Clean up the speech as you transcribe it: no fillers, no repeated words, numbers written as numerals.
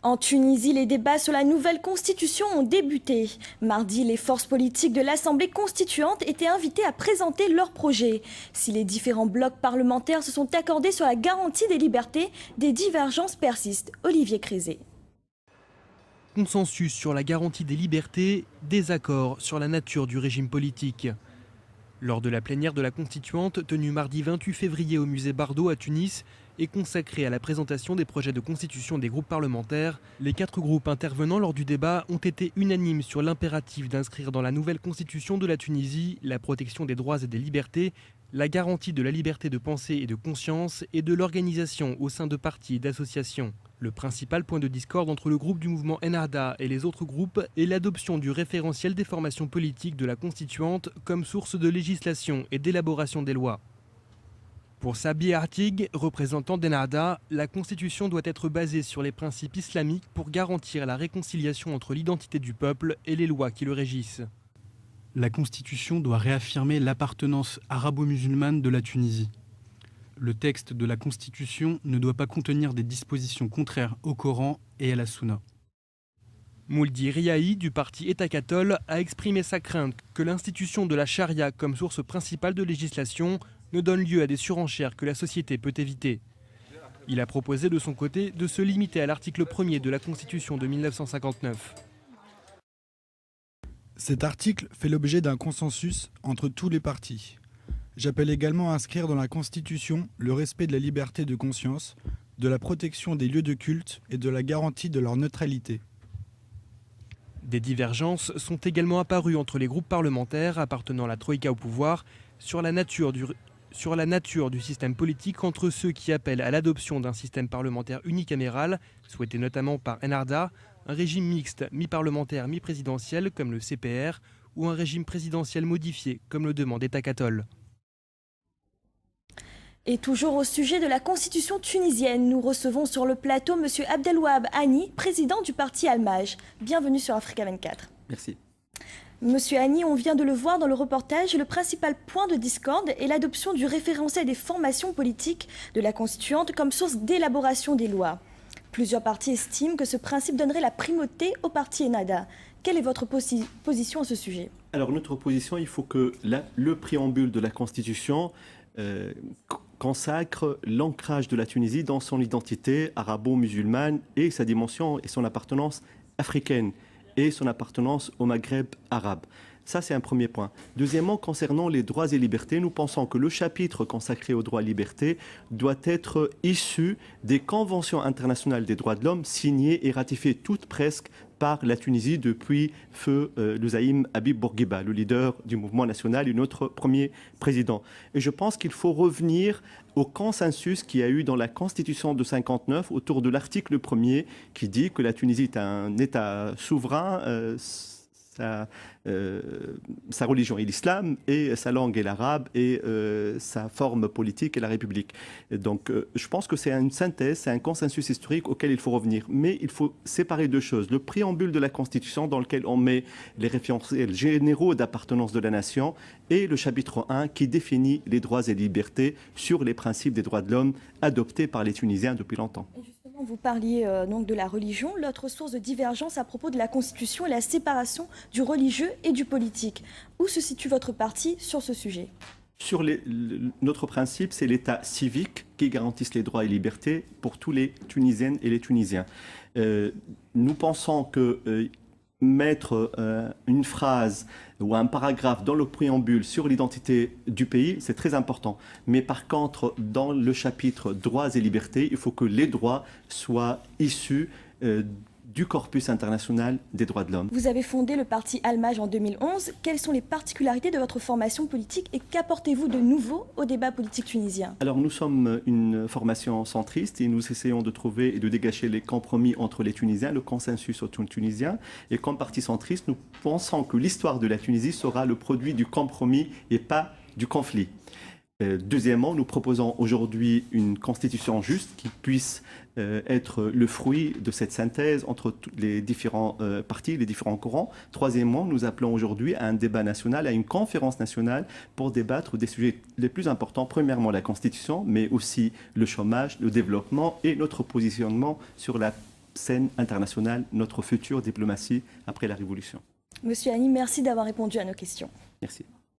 En Tunisie, les débats sur la nouvelle constitution ont débuté. Mardi, les forces politiques de l'Assemblée constituante étaient invitées à présenter leur projet. Si les différents blocs parlementaires se sont accordés sur la garantie des libertés, des divergences persistent. Olivier Crézé. Consensus sur la garantie des libertés, désaccord sur la nature du régime politique. Lors de la plénière de la Constituante, tenue mardi 28 février au musée Bardo à Tunis, et consacrée à la présentation des projets de constitution des groupes parlementaires, les 4 groupes intervenant lors du débat ont été unanimes sur l'impératif d'inscrire dans la nouvelle constitution de la Tunisie la protection des droits et des libertés, la garantie de la liberté de pensée et de conscience et de l'organisation au sein de partis et d'associations. Le principal point de discorde entre le groupe du mouvement Ennahda et les autres groupes est l'adoption du référentiel des formations politiques de la Constituante comme source de législation et d'élaboration des lois. Pour Sabi Artig, représentant d'Ennahda, la Constitution doit être basée sur les principes islamiques pour garantir la réconciliation entre l'identité du peuple et les lois qui le régissent. La Constitution doit réaffirmer l'appartenance arabo-musulmane de la Tunisie. Le texte de la Constitution ne doit pas contenir des dispositions contraires au Coran et à la Sunna. Mouldi Riahi, du parti État catholique, a exprimé sa crainte que l'institution de la charia comme source principale de législation ne donne lieu à des surenchères que la société peut éviter. Il a proposé de son côté de se limiter à l'article 1er de la Constitution de 1959. Cet article fait l'objet d'un consensus entre tous les partis. J'appelle également à inscrire dans la Constitution le respect de la liberté de conscience, de la protection des lieux de culte et de la garantie de leur neutralité. Des divergences sont également apparues entre les groupes parlementaires appartenant à la Troïka au pouvoir sur la nature du système politique entre ceux qui appellent à l'adoption d'un système parlementaire unicaméral, souhaité notamment par Ennahda, un régime mixte mi-parlementaire mi-présidentiel comme le CPR ou un régime présidentiel modifié comme le demande État catholique. Et toujours au sujet de la constitution tunisienne, nous recevons sur le plateau M. Abdelwahab Hani, président du parti Al-Maj. Bienvenue sur Africa 24. Merci. Monsieur Hani, on vient de le voir dans le reportage, le principal point de discorde est l'adoption du référentiel des formations politiques de la Constituante comme source d'élaboration des lois. Plusieurs partis estiment que ce principe donnerait la primauté au parti Ennahda. Quelle est votre position à ce sujet? Alors notre position, il faut que le préambule de la Constitution consacre l'ancrage de la Tunisie dans son identité arabo-musulmane et sa dimension et son appartenance africaine et son appartenance au Maghreb arabe. Ça, c'est un premier point. Deuxièmement, concernant les droits et libertés, nous pensons que le chapitre consacré aux droits et libertés doit être issu des conventions internationales des droits de l'homme signées et ratifiées toutes presque par la Tunisie depuis feu le Zaïm Habib Bourguiba, le leader du mouvement national et notre premier président. Et je pense qu'il faut revenir au consensus qu'il y a eu dans la Constitution de 1959 autour de l'article 1er qui dit que la Tunisie est un État souverain, sa religion est l'islam et sa langue est l'arabe et sa forme politique est la République. Et donc je pense que c'est une synthèse, c'est un consensus historique auquel il faut revenir. Mais il faut séparer deux choses. Le préambule de la Constitution dans lequel on met les référentiels généraux d'appartenance de la nation et le chapitre 1 qui définit les droits et libertés sur les principes des droits de l'homme adoptés par les Tunisiens depuis longtemps. Vous parliez donc de la religion. L'autre source de divergence à propos de la Constitution est la séparation du religieux et du politique. Où se situe votre parti sur ce sujet? Notre principe, c'est l'État civique qui garantisse les droits et libertés pour tous les Tunisiennes et les Tunisiens. Nous pensons que mettre une phrase ou un paragraphe dans le préambule sur l'identité du pays, c'est très important. Mais par contre, dans le chapitre droits et libertés, il faut que les droits soient issus du corpus international des droits de l'homme. Vous avez fondé le parti Al-Maj en 2011. Quelles sont les particularités de votre formation politique et qu'apportez-vous de nouveau au débat politique tunisien? Alors nous sommes une formation centriste et nous essayons de trouver et de dégager les compromis entre les Tunisiens, le consensus autour tunisien. Et comme parti centriste, nous pensons que l'histoire de la Tunisie sera le produit du compromis et pas du conflit. Deuxièmement, nous proposons aujourd'hui une constitution juste qui puisse être le fruit de cette synthèse entre les différents partis, les différents courants. Troisièmement, nous appelons aujourd'hui à un débat national, à une conférence nationale pour débattre des sujets les plus importants. Premièrement, la Constitution, mais aussi le chômage, le développement et notre positionnement sur la scène internationale notre future diplomatie après la Révolution. Monsieur Hani, merci d'avoir répondu à nos questions. Merci.